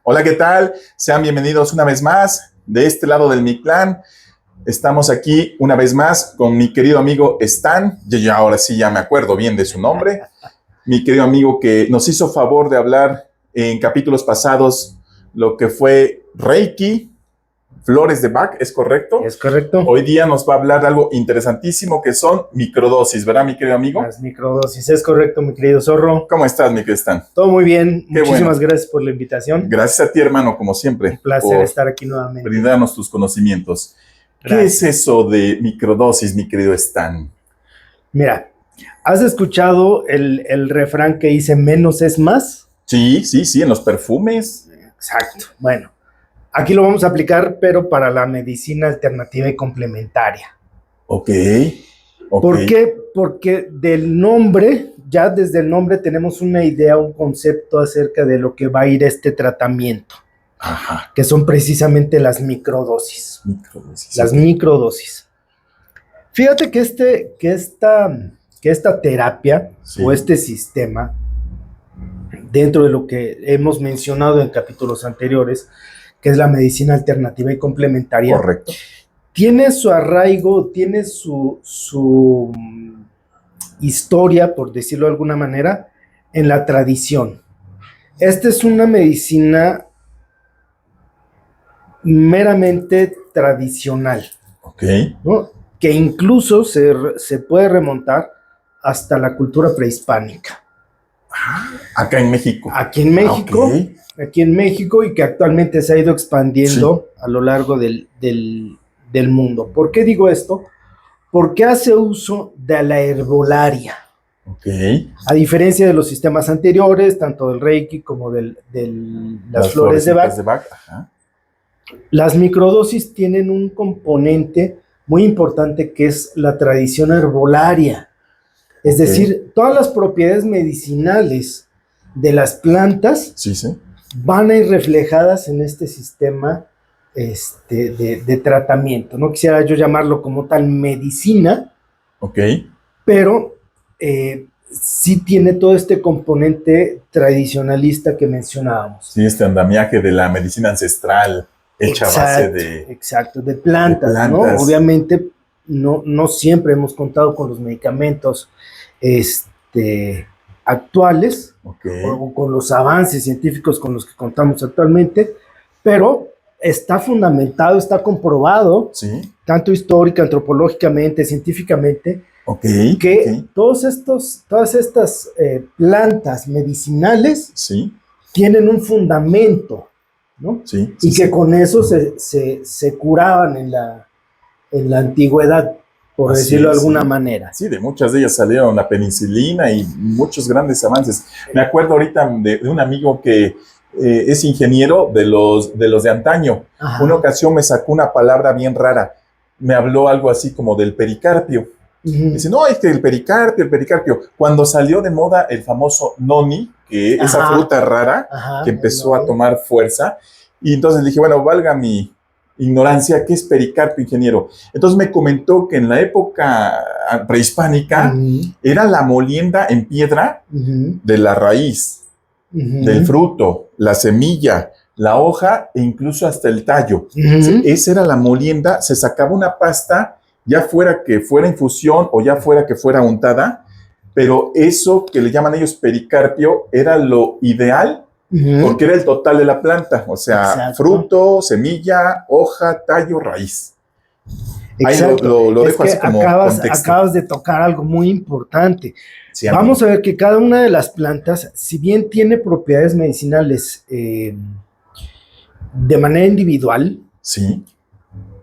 Hola, ¿qué tal? Sean bienvenidos una vez más de este lado del Mictlán. Estamos aquí una vez más con mi querido amigo Stan. Yo ahora sí ya me acuerdo bien de su nombre. Mi querido amigo que nos hizo favor de hablar en capítulos pasados lo que fue Reiki, flores de Bach, ¿es correcto? Es correcto. Hoy día nos va a hablar de algo interesantísimo que son microdosis, ¿verdad, mi querido amigo? Las microdosis, es correcto, mi querido Zorro. ¿Cómo estás, mi querido Stan? Todo muy bien, Qué muchísimas bueno. gracias por la invitación. Gracias a ti, hermano, como siempre. Un placer por estar aquí nuevamente. brindarnos tus conocimientos. ¿Qué Gracias. es eso de microdosis, mi querido Stan? Mira, ¿has escuchado el refrán que dice menos es más? Sí, en los perfumes. Exacto. Bueno, aquí lo vamos a aplicar, pero para la medicina alternativa y complementaria. Ok. ¿Por qué? Porque del nombre, ya desde el nombre tenemos una idea, un concepto acerca de lo que va a ir este tratamiento. Ajá. Que son precisamente las microdosis. Microdosis. Las microdosis. Fíjate que esta terapia o este sistema, dentro de lo que hemos mencionado en capítulos anteriores, que es la medicina alternativa y complementaria, correcto, tiene su arraigo, tiene su historia, por decirlo de alguna manera, en la tradición. Esta es una medicina meramente tradicional, ¿no? Que incluso se puede remontar hasta la cultura prehispánica. Acá en México. Aquí en México, aquí en México, y que actualmente se ha ido expandiendo a lo largo del mundo. ¿Por qué digo esto? Porque hace uso de la herbolaria. A diferencia de los sistemas anteriores, tanto del Reiki como de las flores de Bach. Las microdosis tienen un componente muy importante que es la tradición herbolaria. Es decir, todas las propiedades medicinales de las plantas van a ir reflejadas en este sistema de tratamiento. No quisiera yo llamarlo como tal medicina, pero sí tiene todo este componente tradicionalista que mencionábamos. Sí, este andamiaje de la medicina ancestral. Hecha a base de plantas, ¿no? Obviamente no siempre hemos contado con los medicamentos actuales o con los avances científicos con los que contamos actualmente, pero está fundamentado, está comprobado, tanto histórica, antropológicamente, científicamente, que todas estas plantas medicinales tienen un fundamento, ¿no? Que con eso se curaban en la antigüedad, por decirlo de alguna manera. Sí, de muchas de ellas salieron la penicilina y muchos grandes avances. Me acuerdo ahorita de un amigo que es ingeniero de los de antaño. Una ocasión me sacó una palabra bien rara. Me habló algo así como del pericarpio. Dice, no, es que el pericarpio. Cuando salió de moda el famoso noni, que esa fruta rara que empezó a tomar fuerza, y entonces le dije, bueno, valga mi ignorancia, ¿qué es pericarpio, ingeniero? Entonces me comentó que en la época prehispánica era la molienda en piedra de la raíz, del fruto, la semilla, la hoja e incluso hasta el tallo. Esa era la molienda, se sacaba una pasta, ya fuera que fuera infusión o ya fuera que fuera untada, pero eso que le llaman ellos pericarpio era lo ideal porque era el total de la planta, o sea, fruto, semilla, hoja, tallo, raíz. Ahí lo dejo así como contexto. Acabas de tocar algo muy importante. Vamos a ver que cada una de las plantas, si bien tiene propiedades medicinales de manera individual,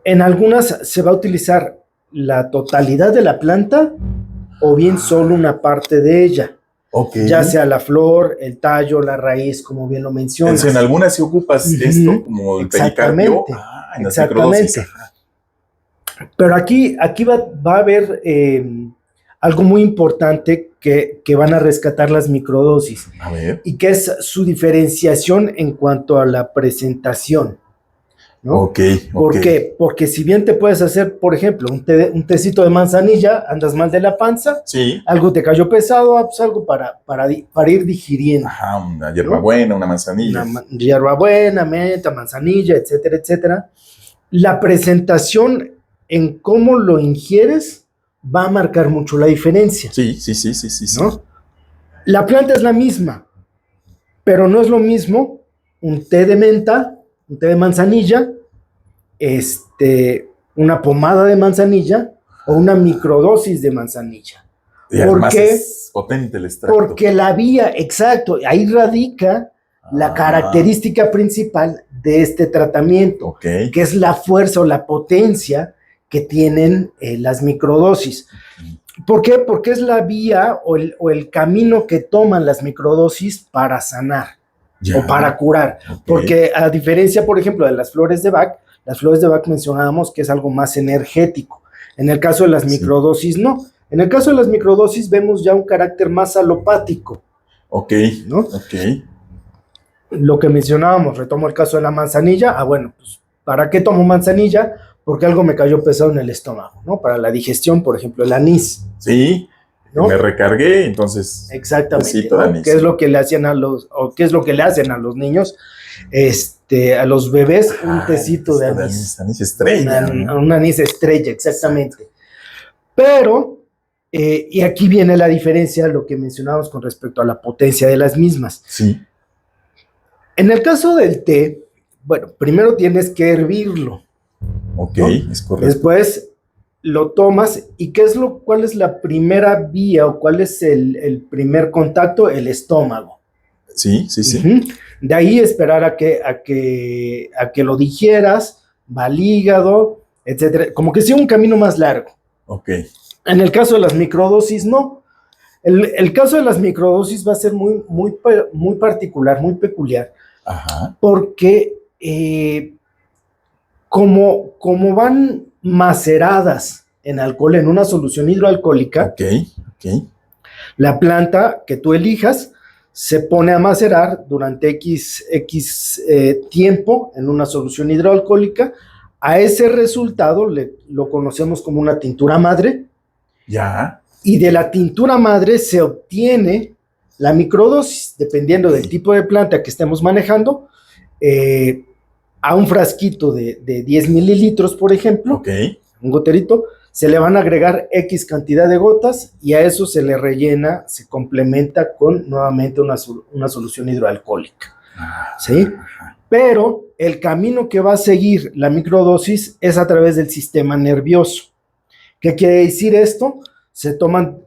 en algunas se va a utilizar la totalidad de la planta o bien solo una parte de ella. Ya sea la flor, el tallo, la raíz, como bien lo mencionas. En algunas si ocupas esto como el pericarpio. Exactamente. Pero aquí va a haber algo muy importante que van a rescatar las microdosis. A ver. Y que es su diferenciación en cuanto a la presentación. ¿no? Ok. ¿Por qué? Porque si bien te puedes hacer, por ejemplo, un tecito de manzanilla, andas mal de la panza, Sí. algo te cayó pesado, pues algo para ir digiriendo. Ajá, una hierbabuena, una manzanilla. Una hierbabuena, menta, manzanilla, etcétera, etcétera. La presentación en cómo lo ingieres va a marcar mucho la diferencia. Sí. ¿No? La planta es la misma, pero no es lo mismo un té de menta, un té de manzanilla, una pomada de manzanilla o una microdosis de manzanilla. Y además es potente el extracto. Porque la vía, exacto, ahí radica la característica principal de este tratamiento, que es la fuerza o la potencia que tienen las microdosis. ¿Por qué? Porque es la vía o el camino que toman las microdosis para sanar o para curar. Porque a diferencia, por ejemplo, de las flores de Bach mencionábamos que es algo más energético. En el caso de las microdosis, no. En el caso de las microdosis vemos ya un carácter más alopático. ¿No? Lo que mencionábamos, retomo el caso de la manzanilla. Bueno, pues, ¿para qué tomo manzanilla? Porque algo me cayó pesado en el estómago, ¿no? Para la digestión, por ejemplo, el anís. Sí, ¿no? Me recargué, entonces. Exactamente, ¿no? ¿Qué es lo que le hacen qué es lo que le hacen a los niños? A los bebés, un tecito de anís. Anís estrella. Un anís estrella, exactamente. Exacto. Pero, y aquí viene la diferencia, lo que mencionábamos con respecto a la potencia de las mismas. Sí. En el caso del té, bueno, primero tienes que hervirlo. Ok, ¿no? Es correcto. Después lo tomas y ¿cuál es la primera vía o cuál es el primer contacto? El estómago. Sí. De ahí esperar a que lo digieras, va al hígado, etcétera. Como que sea un camino más largo. Ok. En el caso de las microdosis, no. El caso de las microdosis va a ser muy, muy, muy particular, muy peculiar. Ajá. Porque como van maceradas en alcohol, en una solución hidroalcohólica, la planta que tú elijas se pone a macerar durante X tiempo en una solución hidroalcohólica. A ese resultado lo conocemos como una tintura madre. Ya. Y de la tintura madre se obtiene la microdosis, dependiendo del tipo de planta que estemos manejando, a un frasquito de 10 mililitros, por ejemplo, un goterito, se le van a agregar X cantidad de gotas y a eso se le rellena, se complementa con nuevamente una solución hidroalcohólica. ¿Sí? Pero el camino que va a seguir la microdosis es a través del sistema nervioso. ¿Qué quiere decir esto? Se toman,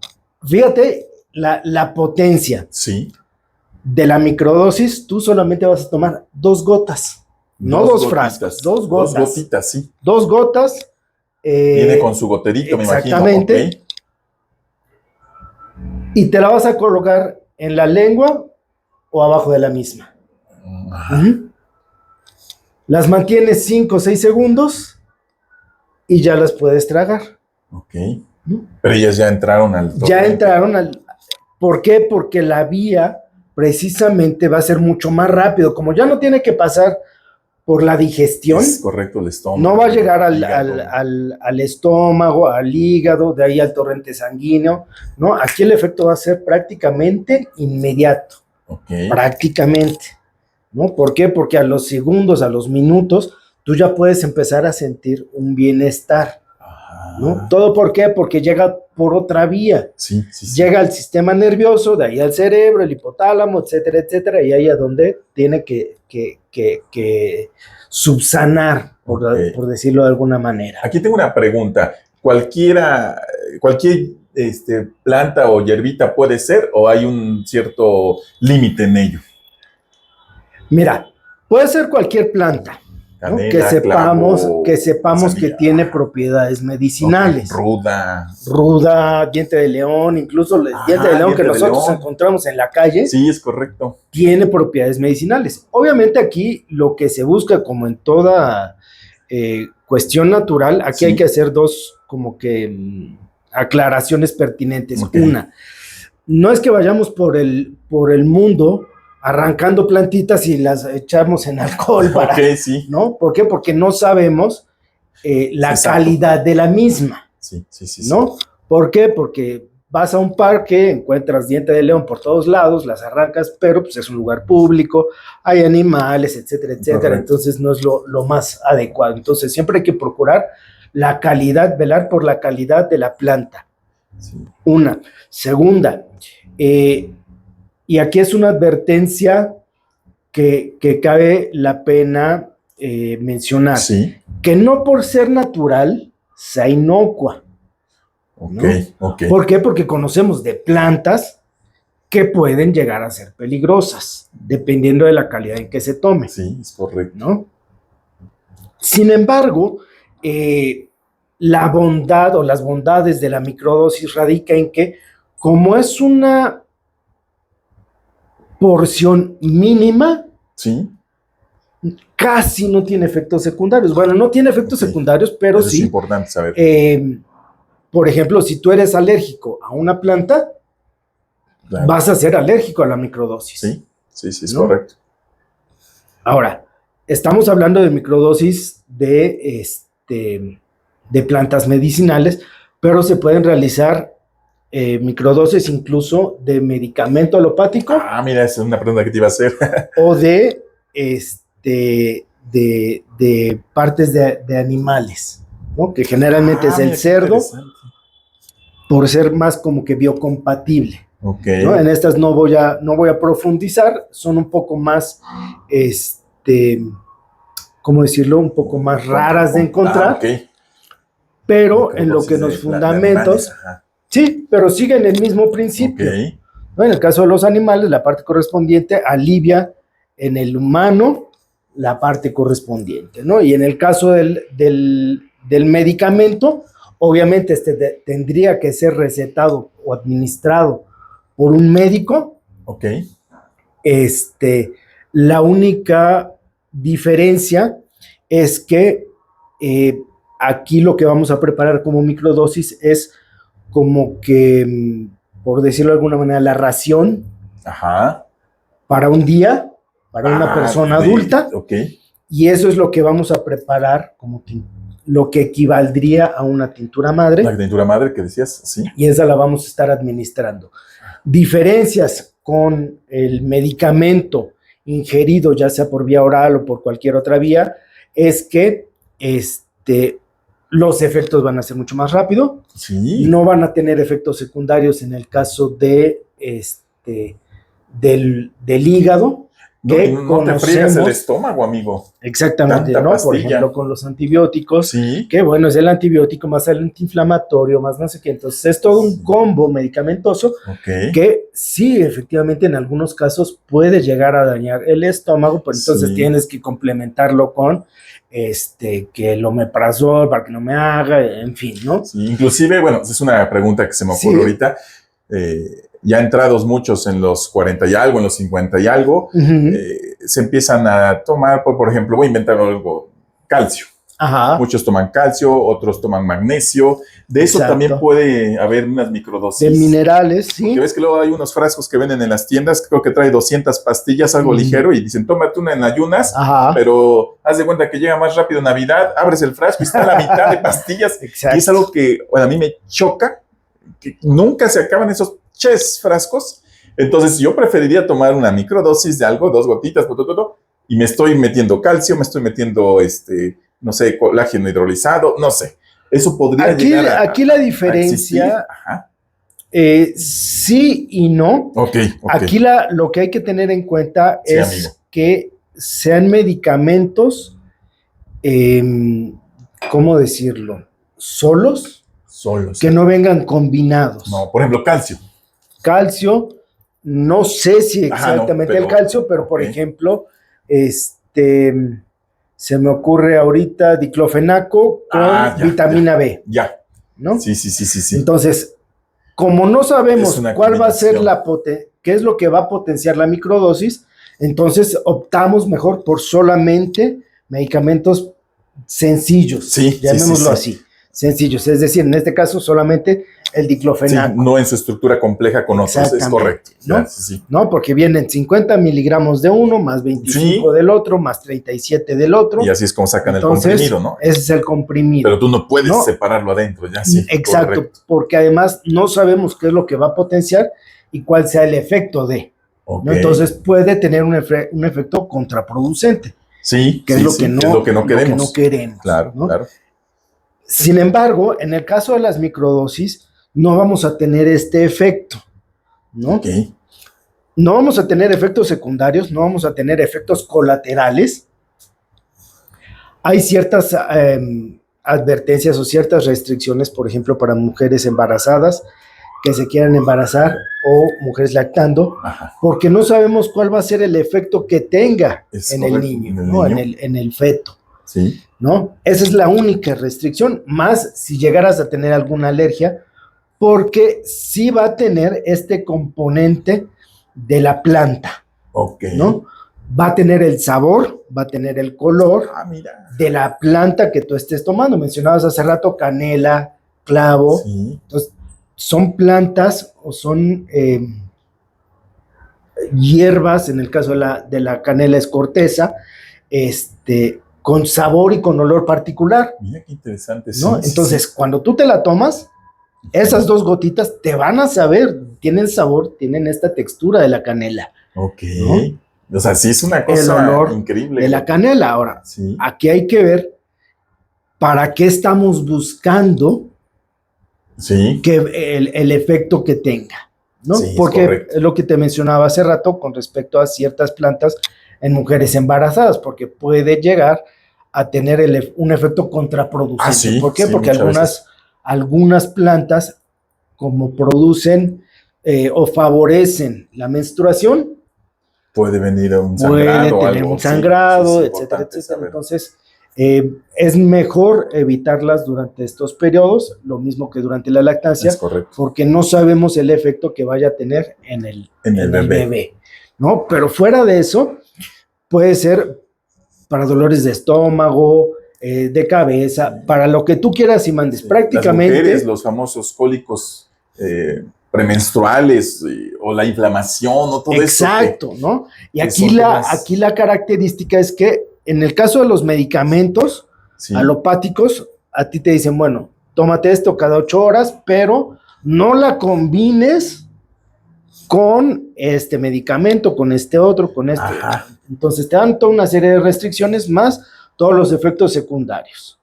fíjate, la potencia de la microdosis, tú solamente vas a tomar 2 gotas, no 2 frascos, 2 gotas. 2 gotitas, sí. 2 gotas. Viene con su goterito, me imagino. Exactamente. Y te la vas a colocar en la lengua o abajo de la misma. Las mantienes 5 o 6 segundos y ya las puedes tragar. Pero ellas ya entraron al torrente. Ya entraron al... ¿Por qué? Porque la vía precisamente va a ser mucho más rápido. Como ya no tiene que pasar por la digestión. Es correcto, el estómago. No va a llegar al estómago, al hígado, de ahí al torrente sanguíneo, ¿no? Aquí el efecto va a ser prácticamente inmediato. Prácticamente, ¿no? ¿Por qué? Porque a los segundos, a los minutos, tú ya puedes empezar a sentir un bienestar, ¿no? ¿Todo por qué? Porque llega por otra vía. Llega al sistema nervioso, de ahí al cerebro, el hipotálamo, etcétera, etcétera, y ahí a donde tiene que subsanar, por decirlo de alguna manera. Aquí tengo una pregunta. ¿Cualquier planta o hierbita puede ser o hay un cierto límite en ello? Mira, puede ser cualquier planta. Canela, que sepamos que tiene propiedades medicinales. Ruda, diente de león, incluso el diente de león que nosotros encontramos en la calle. Sí, es correcto. Tiene propiedades medicinales. Obviamente aquí lo que se busca, como en toda cuestión natural, aquí hay que hacer 2 como que aclaraciones pertinentes. Una, no es que vayamos por el mundo arrancando plantitas y las echamos en alcohol para, sí. ¿no? ¿Por qué? Porque no sabemos la Exacto. calidad de la misma, Sí. ¿no? ¿Por qué? Porque vas a un parque, encuentras diente de león por todos lados, las arrancas, pero pues es un lugar público, hay animales, etcétera, etcétera. Correcto. Entonces no es lo más adecuado. Entonces siempre hay que procurar la calidad, velar por la calidad de la planta. Sí. Una. Segunda, y aquí es una advertencia que cabe la pena mencionar, sí, que no por ser natural sea inocua. ¿No? Okay. ¿Por qué? Porque conocemos de plantas que pueden llegar a ser peligrosas, dependiendo de la calidad en que se tome. Sí, es correcto. ¿No? Sin embargo, la bondad o las bondades de la microdosis radica en que, como es una porción mínima, sí, casi no tiene efectos secundarios. Bueno, no tiene efectos secundarios, pero eso sí. Es importante saber. Por ejemplo, si tú eres alérgico a una planta, claro, vas a ser alérgico a la microdosis. Sí, es correcto. Ahora, estamos hablando de microdosis de plantas medicinales, pero se pueden realizar microdosis incluso de medicamento alopático. Ah, mira, esa es una pregunta que te iba a hacer. O de partes de animales, ¿no? Que generalmente es el cerdo, por ser más como que biocompatible. Okay. ¿No? En estas no voy a profundizar, son un poco más, ¿cómo decirlo? Un poco más raras de encontrar. Okay. Pero en lo que nos fundamentos, sí, pero siguen el mismo principio. Okay. ¿No? En el caso de los animales, la parte correspondiente alivia en el humano la parte correspondiente, ¿no? Y en el caso del medicamento, obviamente tendría que ser recetado o administrado por un médico. Ok. La única diferencia es que aquí lo que vamos a preparar como microdosis es como que, por decirlo de alguna manera, la ración. Ajá. Para un día, para una persona adulta. Ok. Y eso es lo que vamos a preparar como lo que equivaldría a una tintura madre. La tintura madre que decías, sí. Y esa la vamos a estar administrando. Diferencias con el medicamento ingerido, ya sea por vía oral o por cualquier otra vía, es que los efectos van a ser mucho más rápido. Sí. No van a tener efectos secundarios en el caso de del hígado. No te friegas el estómago, amigo. Exactamente, ¿no? Por ejemplo, con los antibióticos, sí, que bueno, es el antibiótico más el antiinflamatorio, más no sé qué. Entonces es todo un combo medicamentoso que sí, efectivamente, en algunos casos puede llegar a dañar el estómago, pero entonces tienes que complementarlo con que el omeprazol para que no me haga, en fin, ¿no? Sí, inclusive, bueno, es una pregunta que se me ocurre ahorita. Ya entrados muchos en los 40 y algo, en los 50 y algo, se empiezan a tomar, por ejemplo, voy a inventar algo, calcio. Ajá. Muchos toman calcio, otros toman magnesio. De eso también puede haber unas microdosis. De minerales, sí. Porque ves que luego hay unos frascos que venden en las tiendas, creo que trae 200 pastillas, algo ligero, y dicen, tómate una en ayunas, pero haz de cuenta que llega más rápido Navidad, abres el frasco y está la mitad de pastillas. Exacto. Y es algo que, bueno, a mí me choca, que nunca se acaban esos frascos. Entonces yo preferiría tomar una microdosis de algo, 2 gotitas, y me estoy metiendo calcio, me estoy metiendo, no sé, colágeno hidrolizado, no sé. Eso podría llegar a aquí la diferencia, sí y no. Okay. Aquí lo que hay que tener en cuenta es amigo, que sean medicamentos, ¿cómo decirlo? Solos, que no vengan combinados. No, por ejemplo, calcio, no sé si exactamente el calcio, pero por ejemplo, se me ocurre ahorita diclofenaco con vitamina B. Ya. ¿No? Sí. Entonces, como no sabemos cuál va a ser qué es lo que va a potenciar la microdosis, entonces optamos mejor por solamente medicamentos sencillos, llamémoslo así. Sencillos, es decir, en este caso solamente el Sí, diclofenaco. no en su estructura compleja con otros, es correcto. ¿No? Ya, sí, sí. ¿No? Porque vienen 50 miligramos de uno, más 25 Sí. del otro, más 37 del otro. Y así es como sacan Entonces, el comprimido, ¿no? Ese es el comprimido. Pero tú no puedes ¿No? separarlo adentro, ya sí. Exacto, Correcto. porque además no sabemos qué es lo que va a potenciar y cuál sea el efecto de. Ok. ¿No? Entonces puede tener un efecto contraproducente, Sí, que sí, es lo sí, que no, que es lo que no queremos. Lo que no queremos. Claro, ¿no? claro. Sin embargo, en el caso de las microdosis, no vamos a tener este efecto, ¿no? Ok. No vamos a tener efectos secundarios, no vamos a tener efectos colaterales. Hay ciertas advertencias o ciertas restricciones, por ejemplo, para mujeres embarazadas que se quieran embarazar o mujeres lactando, Ajá. porque no sabemos cuál va a ser el efecto que tenga en el niño, ¿no? En el feto. Sí. ¿No? Esa es la única restricción, más si llegaras a tener alguna alergia, porque sí va a tener este componente de la planta, Ok. ¿no? Va a tener el sabor, va a tener el color Mira. de la planta que tú estés tomando. Mencionabas hace rato canela, clavo. Sí. Entonces, son plantas o son hierbas, en el caso de la canela es corteza, con sabor y con olor particular. Mira qué interesante. ¿No? Sí, Entonces, sí. cuando tú te la tomas, esas 2 gotitas te van a saber, tienen sabor, tienen esta textura de la canela. Ok. ¿No? O sea, sí es una cosa el olor increíble. De la canela. Ahora, sí. Aquí hay que ver para qué estamos buscando sí. que el efecto que tenga, ¿no? Sí, porque es lo que te mencionaba hace rato con respecto a ciertas plantas en mujeres embarazadas, porque puede llegar a tener un efecto contraproducente. Sí, ¿Por qué? sí, Porque algunas plantas, como producen o favorecen la menstruación, puede venir un sangrado. Puede tener un sangrado, etcétera, etcétera. Saber. Entonces, es mejor evitarlas durante estos periodos, lo mismo que durante la lactancia, es correcto. porque no sabemos el efecto que vaya a tener en el bebé, ¿no? Pero fuera de eso, puede ser para dolores de estómago, de cabeza, para lo que tú quieras y mandes. Prácticamente. Las mujeres, los famosos cólicos premenstruales o la inflamación o todo eso. Exacto, ¿no? Y aquí la característica es que en el caso de los medicamentos alopáticos, a ti te dicen, bueno, tómate esto cada 8 horas, pero no la combines con este medicamento, con este otro, con este. Ajá. Entonces te dan toda una serie de restricciones más todos los efectos secundarios.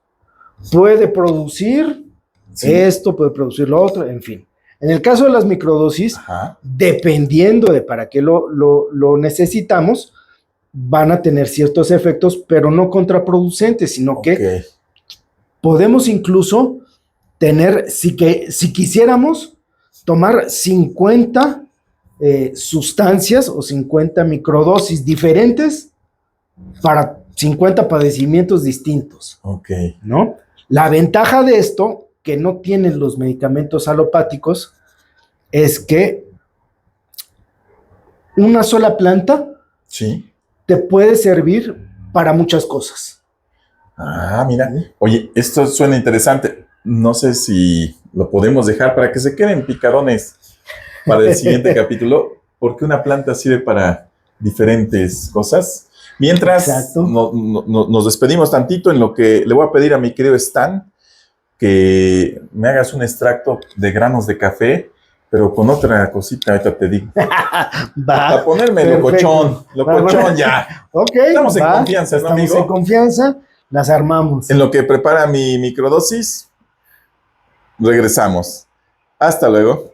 Puede producir esto, puede producir lo otro, en fin. En el caso de las microdosis, dependiendo de para qué lo necesitamos, van a tener ciertos efectos, pero no contraproducentes, sino que podemos incluso tener, si quisiéramos, tomar 50 sustancias o 50 microdosis diferentes para 50 padecimientos distintos. ¿No? La ventaja de esto, que no tienen los medicamentos alopáticos, es que una sola planta te puede servir para muchas cosas. Mira. Oye, esto suena interesante. No sé si lo podemos dejar para que se queden picarones para el siguiente capítulo, porque una planta sirve para diferentes cosas. Mientras nos despedimos tantito, en lo que le voy a pedir a mi querido Stan que me hagas un extracto de granos de café, pero con otra cosita, ahorita te digo. Para ponerme locochón ya. Estamos en confianza, ¿no, amigo? Estamos en confianza, las armamos. En lo que prepara mi microdosis, regresamos. Hasta luego.